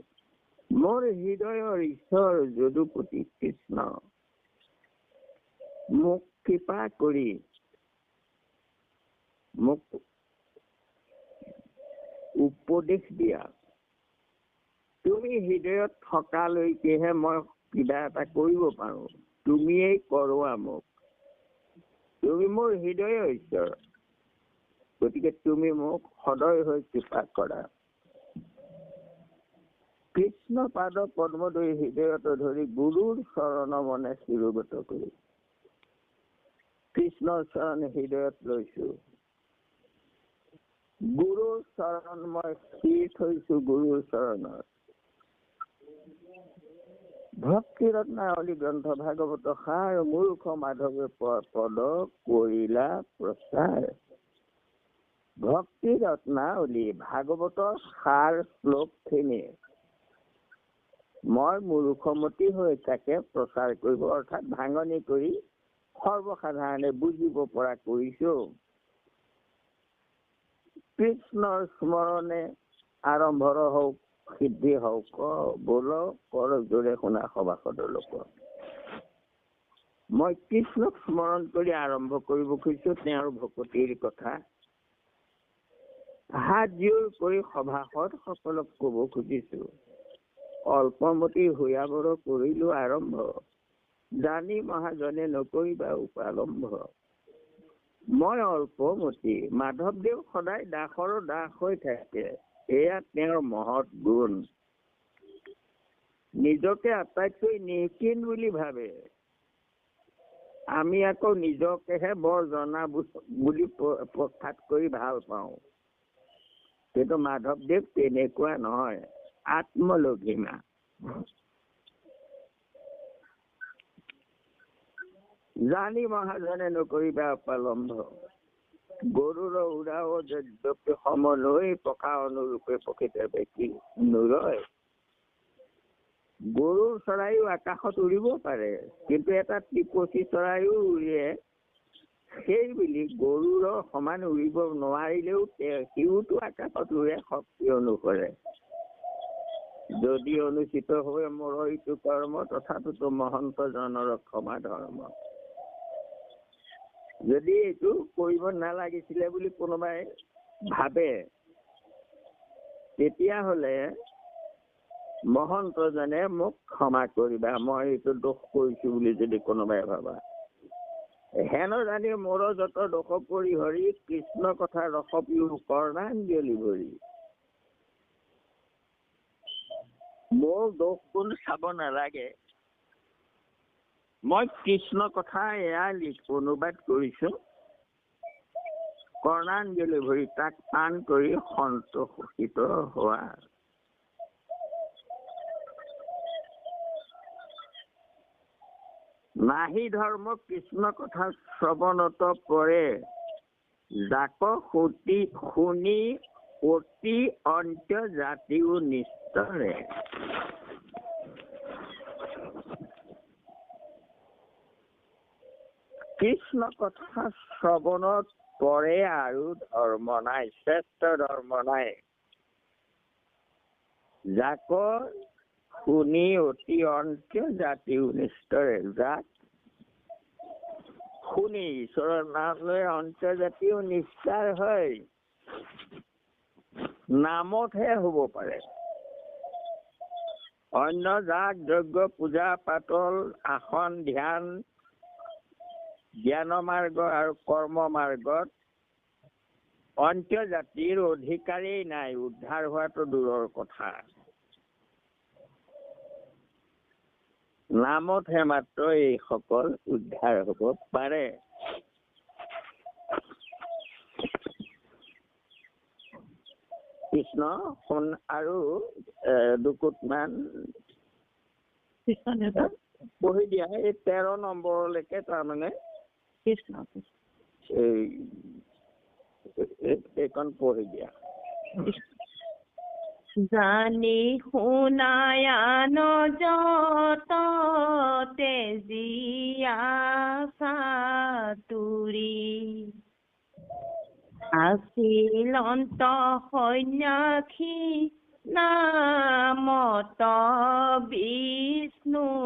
মোৰ হৃদয়ৰ ঈশ্বৰ যদুপতি কৃষ্ণ, মোক কৃপা কৰি মোক উপদেশ দিয়া। তুমি হৃদয়ত থকালৈকেহে মই কিবা এটা কৰিব পাৰো। তুমিয়েই কৰোৱা মোক, তুমি মোৰ হৃদয়ৰ ঈশ্বৰ, গতিকে তুমি মোক সদয় হৈ কৃপা কৰা। কৃষ্ণ পাদ পদ্মদৈ হৃদয়ত ধৰি, গুৰুৰ চৰণ মনে শিৰোগত কৰি। কৃষ্ণৰ চৰণ হৃদয়ত লৈছো, গুৰুৰ চৰণ মই স্থিৰ থৈছো গুৰুৰ চৰণত। ভক্তি ৰত্নাৱলী গ্ৰন্থ ভাগৱত সাৰ, মূৰ্খ মাধৱে পদ কৰিলা প্ৰচাৰ। ভক্তি ৰত্নাৱলী ভাগৱতৰ সাৰ শ্লোক খিনি মই মূৰ্খমতী হৈ তাকে প্ৰচাৰ কৰিব, অৰ্থাৎ ভাঙনি কৰি সৰ্বসাধাৰণে বুজিব পৰা কৰিছো। কৃষ্ণৰ স্মৰণে আৰম্ভ হওক, সিদ্ধি হওক, বোল কৰ জোৰে শুনা সভাসদৰ লোক। মই কৃষ্ণক স্মৰণ কৰি আৰম্ভ কৰিব খুজিছো তেওঁৰ ভকতিৰ কথা। হাত জোৰ কৰি সভাসদ সকলক কব খুজিছো, অল্পমতি হৈয়াবৰ কৰিলো আৰম্ভ, জানি মহাজনে নকৰিবা উপালম্ভ। মই অল্পমতি, মাধৱদেৱ সদায় দাসৰ দাস হৈ থাকে, এয়া তেওঁৰ মহৎ গুণ। নিজকে আটাইতকৈ নিকিন বুলি ভাবে, আমি আকৌ নিজকেহে বৰ জনা বুলি প্ৰখ্যাত কৰি ভাল পাওঁ। কিন্তু মাধৱদেৱ তেনেকুৱা নহয়, আত্মলঘিমা। জানি মহাজনে নকৰিবা অপালম্ভ, গৰুৰ উৰাও যদ্যপি সম লৈ, পকা অনুৰূপে প্ৰকৃত ব্যক্তি নুৰয়। গৰুৰ চৰাইও আকাশত উৰিব পাৰে, কিন্তু এটা টিপচী চৰাইও উৰিয়ে, সেই বুলি গৰুৰ সমান উৰিব নোৱাৰিলেও সিওতো আকাশত উৰে শক্তি অনুসৰে। যদি অনুচিত হৈ মোৰ এইটো কৰ্ম তথাপিতো মহন্ত জনৰ ক্ষমা ধৰ্ম। যদি এইটো কৰিব নালাগিছিলে বুলি কোনোবাই ভাবে তেতিয়াহ'লে মহন্তজনে মোক ক্ষমা কৰিবা, মই এইটো দোষ কৰিছো বুলি যদি কোনোবাই ভাবা। হেন জানি মোৰ যত দোষ পৰি হৰি কৃষ্ণ কথা ৰস পিও কৰ্ণাঞ্জলি ভৰি। মোৰ দোষ কোন চাব নালাগে, মই কৃষ্ণ কথা এয়া অনুবাদ কৰিছো, কৰ্ণাঞ্জলি ভৰি তাক পান কৰি সন্তোষিত হোৱা। নাহি ধৰ্ম কৃষ্ণ কথা শ্ৰৱণত পৰে, যাক শুনি অতি অন্ত্য জাতিও নিস্তৰে। কৃষ্ণ কথা শ্ৰৱণত পৰে আৰু ধৰ্ম নাই, শ্ৰেষ্ঠ ধৰ্ম নাই। যাক শুনি অতি অন্ত্য জাতিও নিস্তৰে। যাক শুনি ঈশ্বৰৰ নাম লৈ অন্তৰ্জাতিও নিস্তাৰ হয়, নামতহে হ'ব পাৰে। অন্য যাক যজ্ঞ পূজা পাতল আসন ধ্যান জ্ঞান মাৰ্গ আৰু কৰ্ম মাৰ্গত অন্তৰ্জাতিৰ অধিকাৰেই নাই, উদ্ধাৰ হোৱাটো দূৰৰ কথা। নামতহে মাত্ৰ এইসকল উদ্ধাৰ হ'ব পাৰে। কৃষ্ণ শুন আৰু দুকুটমান পঢ়ি দিয়া, এই 13 নম্বৰলৈকে তাৰমানে কৃষ্ণ এইখন পঢ়ি দিয়া। জানি শুনায়ান যত তেজিয়া চাতুৰি, আছিল অন্ত সন্যাসী নামত বিষ্ণুপুৰী।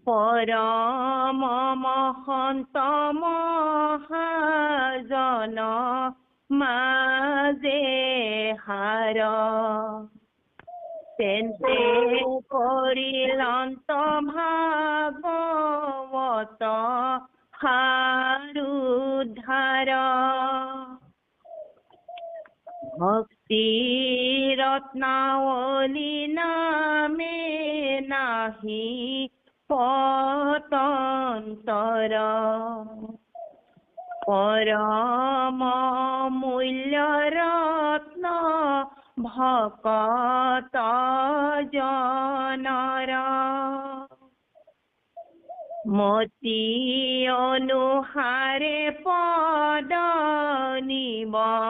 পৰম মহন্ত মহাজন মাজে হাৰ, তেন্তে কৰিলন্ত ভাগৱত হাৰুদ্ধাৰ। ভক্তি ৰত্নাৱলী নামে নাহি পতন্তৰ, পৰম মূল্য ৰত্ন ভকত জনৰ। মতি অনুসাৰে পদ নিবন্ধিবুৱাৰ,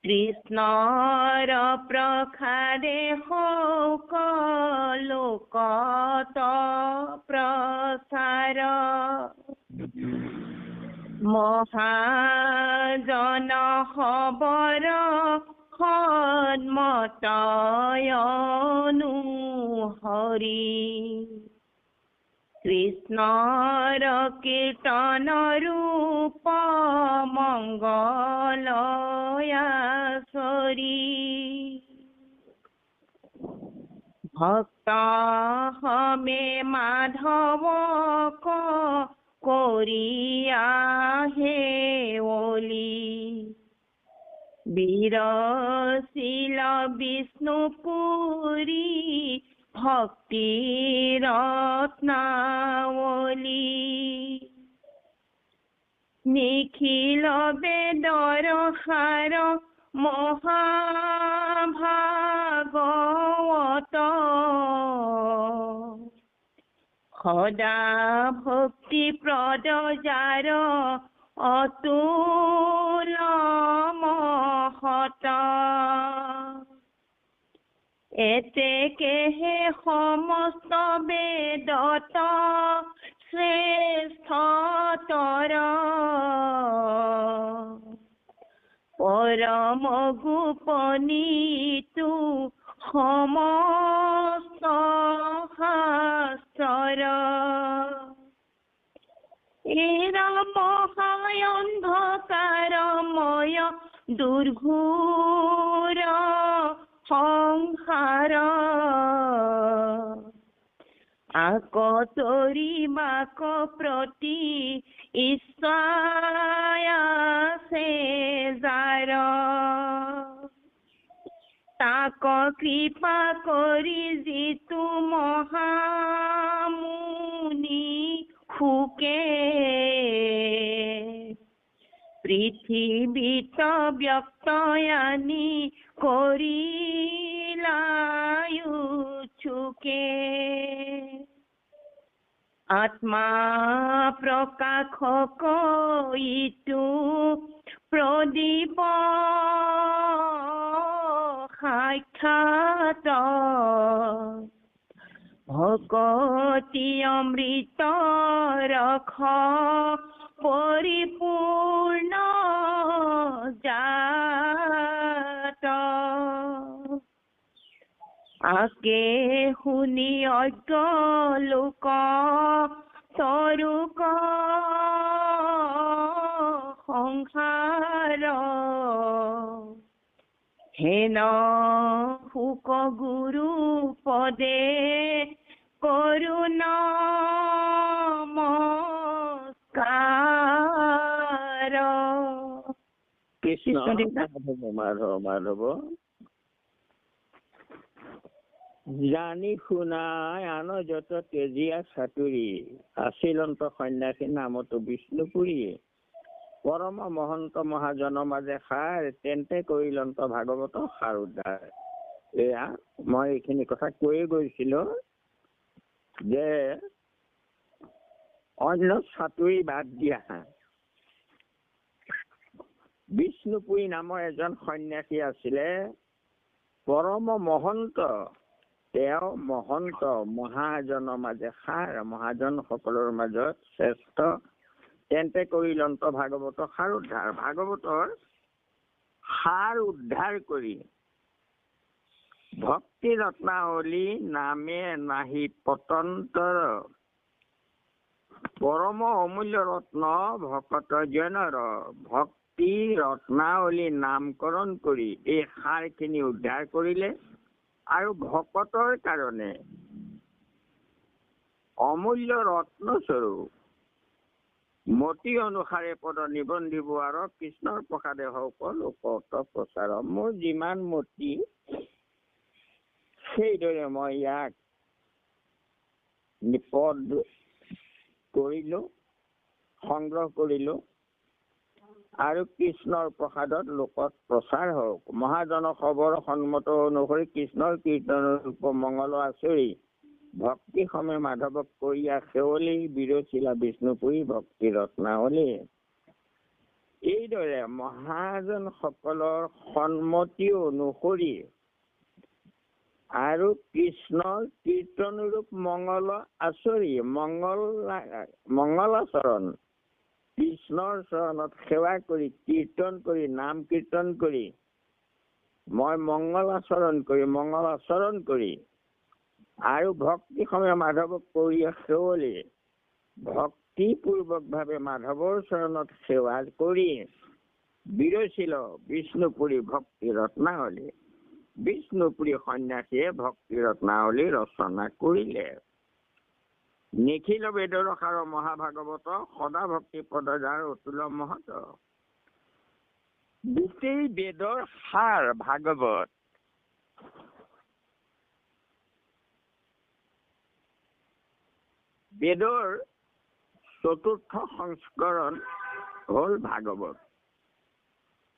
কৃষ্ণৰ প্ৰসাদে শোক লোকত প্ৰচাৰ। মহাজন খবৰ সন্মত অনুহৰি, কৃষ্ণৰ কীৰ্তন ৰূপ মংগলয়াচৰি। ভক্ত হমে মাধৱক কৰিয়া হেৱলি, বিৰচিল বিষ্ণুপুৰী ভক্তি ৰত্নাৱলী। নিখিল বেদৰ সাৰ মহাভাগৱত, সদা ভক্তি প্ৰদ যাৰ অতুল মহত। এতেকেহে সমস্ত বেদত শ্ৰেষ্ঠ তৰ পৰম গোপনীতো সমস্ত শাস্ত্ৰৰ এৰা মহায় অন্ধকাৰময় দুৰ্ঘোৰ সংসাৰ আকতৰি মাক প্ৰতি ইচ্ছায়াছে যাৰ তাক কৃপা কৰি যিটো মহামুনি সুকে পৃথিৱীত ব্যক্তয়ানি কৰিলায়ুচুকে আত্মা প্ৰকাশক ইটো প্ৰদীপ সাক্ষাৎ ভকতি অমৃত ৰখ পৰিপূৰ্ণ জাত আকে শুনি অজ্ঞ লোক তৰুক সংসাৰ হেন সুক গুৰু পদে নমস্কাৰ কৃষ্ণ কৃষ্ণ মাধৱ মাধৱ জানি শুনাই আন যত তেজীয়া চাতুৰি আছিলন্ত সন্যাসী নামতো বিষ্ণুপুৰী পৰম মহন্ত মহাজন মাজে সাৰ তেন্তে কৰিলন্ত ভাগৱত সাৰ উদ্ধাৰ। এয়া মই এইখিনি কথা কৈয়ে গৈছিলো যে অন্য চাতুৰি বাদ দিয়া বিষ্ণুপুৰী নামৰ এজন সন্যাসী আছিলে পৰম মহন্ত। তেওঁ মহন্ত মহাজনৰ মাজে সাৰ মহাজন সকলৰ মাজত শ্ৰেষ্ঠ তেন্তে কৰিলন্ত ভাগৱত সাৰ উদ্ধাৰ। ভাগৱতৰ সাৰ উদ্ধাৰ কৰি ভক্তি ৰত্নাৱলী নামে নাহি পতন্তৰ পৰম অমূল্য ৰত্ন ভকত জনৰ ভক্তি ৰত্নাৱলী নামকৰণ কৰি এই সাৰখিনি উদ্ধাৰ কৰিলে আৰু ভকতৰ কাৰণে অমূল্য ৰত্নস্বৰূপ মতি অনুসাৰে পদ নিবন্ধিব আৰু কৃষ্ণৰ প্ৰসাদে হওক লোকত প্ৰচাৰ। মোৰ যিমান মতি সেইদৰে মই ইয়াক নিপদ কৰিলো সংগ্ৰহ কৰিলো আৰু কৃষ্ণৰ প্ৰসাদত লোকত প্ৰচাৰ হওক। মহাজনক খবৰ সন্মত অনুসৰি কৃষ্ণৰ কীৰ্তন ৰূপ মংগল আচৰি ভক্তি সমে মাধৱক কৰিয়া সেৱলী বিৰচিলা বিষ্ণুপুৰী ভক্তি ৰত্নাৱলী। এইদৰে মহাজন সকলৰ সন্মতি অনুসৰি আৰু কৃষ্ণৰ কীৰ্তন ৰূপ মংগল আচৰি মংগলাচৰণ কৃষ্ণৰ চৰণত সেৱা কৰি কীৰ্তন কৰি নাম কীৰ্তন কৰি মই মংগল আচৰণ কৰি আৰু ভক্তি সময় মাধৱক কৰি সেৱলী ভক্তিপূৰ্বক ভাৱে মাধৱৰ চৰণত সেৱা কৰি বিৰচিল বিষ্ণুপুৰী ভক্তি ৰত্নাৱলী। বিষ্ণুপুৰী সন্যাসীয়ে ভক্তি ৰত্নাৱলী ৰচনা কৰিলে। নিখিল বেদৰ সাৰ মহাভাগৱত সদা ভক্তি পদ যাৰ অতুল মহত। গোটেই বেদৰ সাৰ ভাগৱত বেদৰ চতুৰ্থ সংস্কৰণ হল ভাগৱত।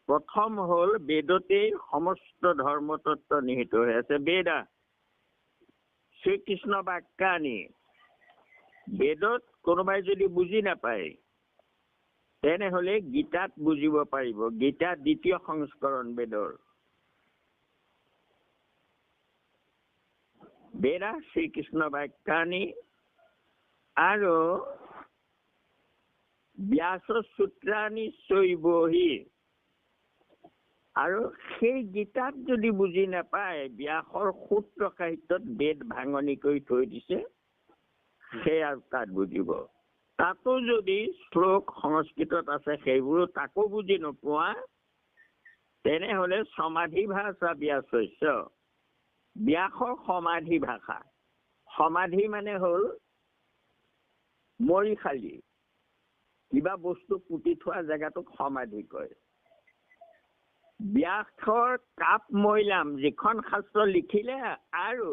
প্ৰথম হল বেদতেই সমস্ত ধৰ্মতত্ব নিহিত হৈ আছে। বেদা শ্ৰীকৃষ্ণ বাক্যানি বেদত কোনোবাই যদি বুজি নাপায় তেনেহলে গীতাত বুজিব পাৰিব। গীতা দ্বিতীয় সংস্কৰণ বেদৰ। বেদা শ্ৰীকৃষ্ণ বাক্যানি আৰু ব্যাস সূত্ৰাণি চৈবহি। আৰু সেই গীতাত যদি বুজি নাপায়, ব্যাসৰ সূত্ৰ সাহিত্যত বেদ ভাঙনি কৰি থৈ দিছে, সেই আৰু তাত বুজিব। তাতো যদি শ্লোক সংস্কৃতত আছে, সেইবোৰো তাকো বুজি নোপোৱা, তেনেহলে সমাধি ভাষা ব্যাসস্য। ব্যাসৰ সমাধি ভাষা। সমাধি মানে হল মৰিশালি, কিবা বস্তু পুতি থোৱা জেগাটোক সমাধি কয়। ব্যাসৰ কাপ মৈলাম, যিখন শাস্ত্ৰ লিখিলে আৰু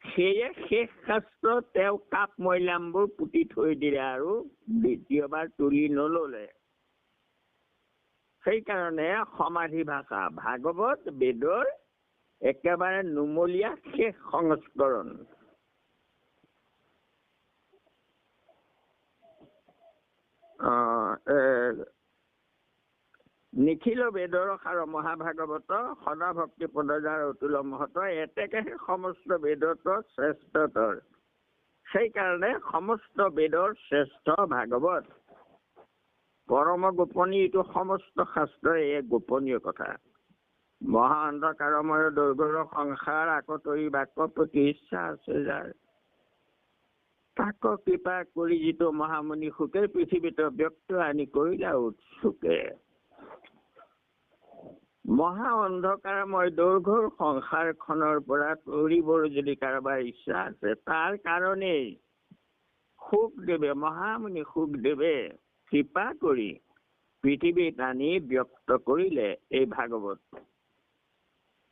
সেয়ে শেষ শাস্ত্ৰ তেওঁ কাপ মৈলামবোৰ পুতি থৈ দিলে আৰু দ্বিতীয়বাৰ তুলি নললে। সেইকাৰণে সমাধি ভাষা। ভাগৱত বেদৰ একেবাৰে নুমলীয়া শেষ সংস্কৰণ। নিখিল বেদৰ সাৰ মহাভাগৱত সদা ভক্তি পদজাৰ অতুল মহত, এতেকেহে সমস্ত বেদত শ্ৰেষ্ঠতৰ। সেইকাৰণে সমস্ত বেদৰ শ্ৰেষ্ঠ ভাগৱত। পৰম গোপনীয়, এইটো সমস্ত শাস্ত্ৰৰ এক গোপনীয় কথা। মহা অন্ধকাৰময় দুৰ্ঘৰ সংসাৰ, আকতৰি বাক্য প্ৰতি ইচ্ছা আছে যাৰ, তাক কৃপা কৰি যিটো মহামুনি সুখে, পৃথিৱীত ব্যক্ত আনি কৰিলা উৎসুকে। মহা অন্ধকাৰময় দুৰ্ঘৰ সংসাৰখনৰ পৰা তৰিবৰ যদি কাৰোবাৰ ইচ্ছা আছে, তাৰ কাৰণেই সুখদেৱে, মহামুনি সুখদেৱে কৃপা কৰি পৃথিৱীত আনি ব্যক্ত কৰিলে এই ভাগৱত।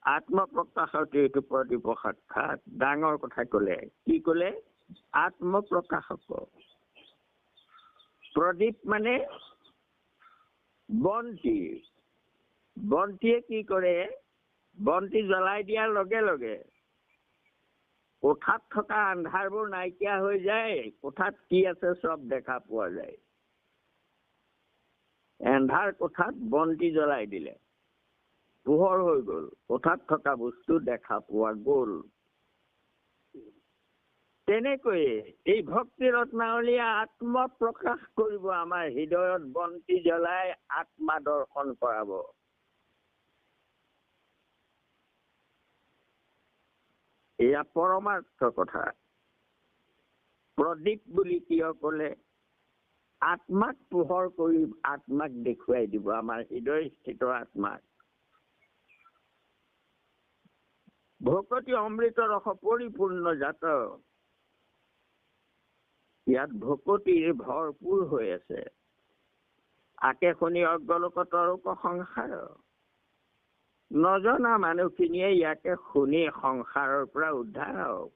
আত্মপ্ৰকাশক এইটো প্ৰদীপ সাক্ষাৎ। ডাঙৰ কথা কলে। কি কলে? আত্মপ্ৰকাশক। প্ৰদীপ মানে বন্তি। বন্তিয়ে কি কৰে? বন্তি জ্বলাই দিয়াৰ লগে লগে কোঠাত থকা আন্ধাৰবোৰ নাইকিয়া হৈ যায়, কোঠাত কি আছে চব দেখা পোৱা যায়। এন্ধাৰ কোঠাত বন্তি জ্বলাই দিলে, পোহৰ হৈ গল, কোঠাত থকা বস্তু দেখা পোৱা গল। তেনেকৈয়ে এই ভক্তি ৰত্নাৱলীয়ে আত্মপ্ৰকাশ কৰিব, আমাৰ হৃদয়ত বন্তি জ্বলাই আত্মা দৰ্শন কৰাব। এয়া পৰমাৰ্থ কথা। প্ৰদীপ বুলি কিয় কলে? আত্মাক পোহৰ কৰি আত্মাক দেখুৱাই দিব, আমাৰ হৃদয় স্থিত আত্মাক। ভকতি অমৃত ৰস পৰিপূৰ্ণ জাত। ইয়াত ভকতিৰ ভৰপূৰ হৈ আছে। আকে শুনি অজ্ঞলোক তৰুক সংসাৰ। নজনা মানুহখিনিয়ে ইয়াকে শুনি সংসাৰৰ পৰা উদ্ধাৰ হওক।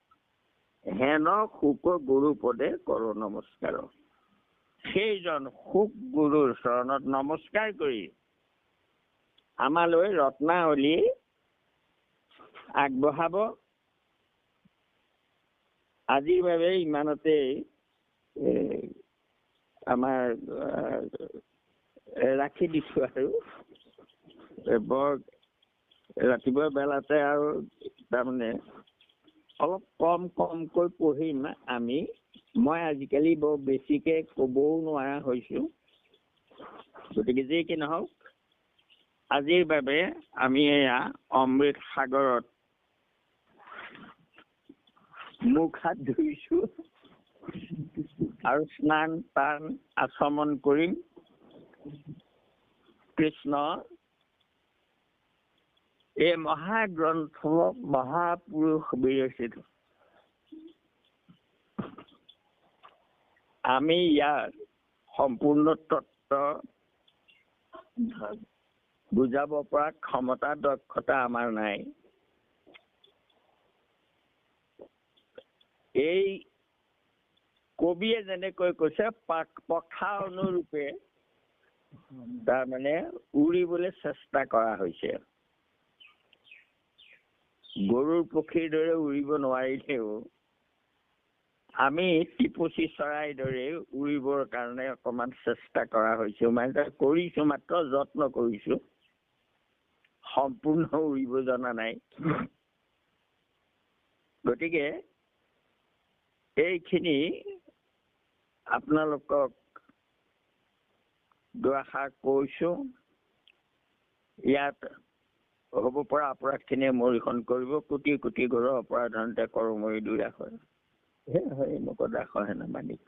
হেন সুখ গুৰু পদে কৰো নমস্কাৰ। সেইজন সুখ গুৰুৰ চৰণত নমস্কাৰ কৰি আমালৈ ৰত্নাৱলী আগবঢ়াব। আজিৰ বাবে ইমানতেই আমাৰ ৰাখি দিছো। আৰু বৰ ৰাতিপুৱা বেলাতে আৰু তাৰমানে অলপ কমকৈ পঢ়িম আমি। মই আজিকালি বৰ বেছিকে কবও নোৱাৰা হৈছো। গতিকে যি কি নহওক, আজিৰ বাবে আমি এয়া অমৃত সাগৰত মুখ হাত ধুইছো আৰু স্নান পান আচমন কৰিম। কৃষ্ণ এই মহাগ্ৰন্থ মহাপুৰুষ বিৰচিত। আমি ইয়াৰ সম্পূৰ্ণ তত্ত্ব বুজাব পৰা ক্ষমতা দক্ষতা আমাৰ নাই। এই কবিয়ে যেনেকৈ কৈছে, পথা অনুৰূপে তাৰমানে উৰিবলৈ চেষ্টা কৰা হৈছে। গৰুৰ পক্ষীৰ দৰে উৰিব নোৱাৰিলেও আমি টিপচী চৰাইৰ দৰে উৰিবৰ কাৰণে অকমান চেষ্টা কৰা হৈছে। মানে কৰিছো, মাত্ৰ যত্ন কৰিছো, সম্পূৰ্ণ উৰিব জনা নাই। গতিকে এইখিনি আপোনালোকক দুআষাৰ কৈছো। ইয়াত হ'ব পৰা অপৰাধখিনিয়ে মৰিখন কৰিব, কোটি কোটি ঘৰৰ অপৰাধান্তে কৰমৰি দুৰাস হয়। হে হয় মোক দাস হেন মানিক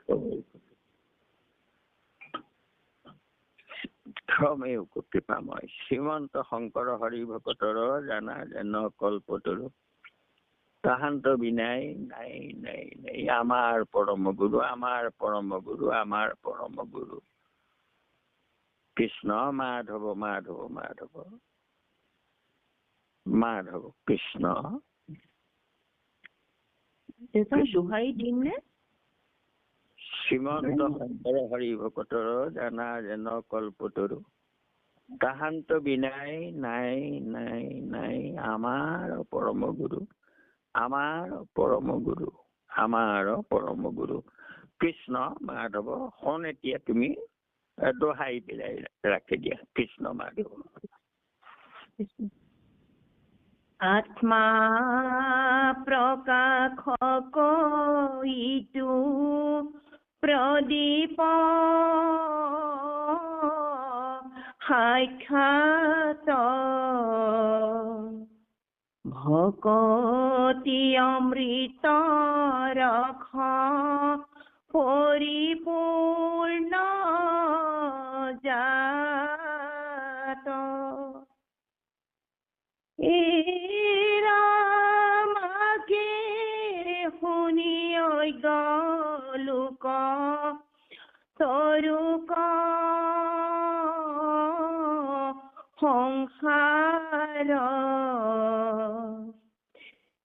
ক্ৰমেও কৃপাময় শ্ৰীমন্ত শংকৰ হৰি ভকতৰ জানা যেন কল্পতৰু তাহান্ত বিনাই নাই নাই নাই। আমাৰ পৰম গুৰু, আমাৰ পৰম গুৰু, আমাৰ পৰম গুৰু কৃষ্ণ মাধৱ মাধৱ মাধৱ মাধৱ কৃষ্ণ। দোহাৰি দিম নে? শ্ৰীমন্ত শংকৰ হৰি ভকতৰ জানা যেন কল্পতৰু তাহান্ত বিনাই নাই নাই নাই। আমাৰ পৰম গুৰু, আমাৰ পৰম গুৰু, আমাৰ পৰম গুৰু কৃষ্ণ মাধৱ। শুন এতিয়া তুমি দোহাই পেলাই ৰাখি দিয়া কৃষ্ণ মাধৱ। আত্মা প্ৰকাশ কৈতো প্ৰদীপ সাক্ষাৎ ভকতি অমৃত ৰস পৰিপূৰ্ণ জাত ৰামাকে শুনি লোক তৰুক সংসাৰ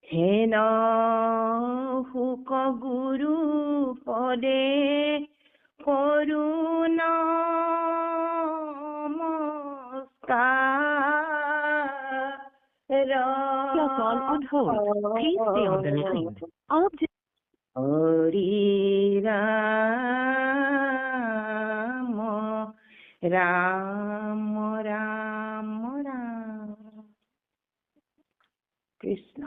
হেন শুক গুৰু পদে কৰুণ Your call on hold. Please stay on the line. Hari Ram Ram Ram Ram Krishna.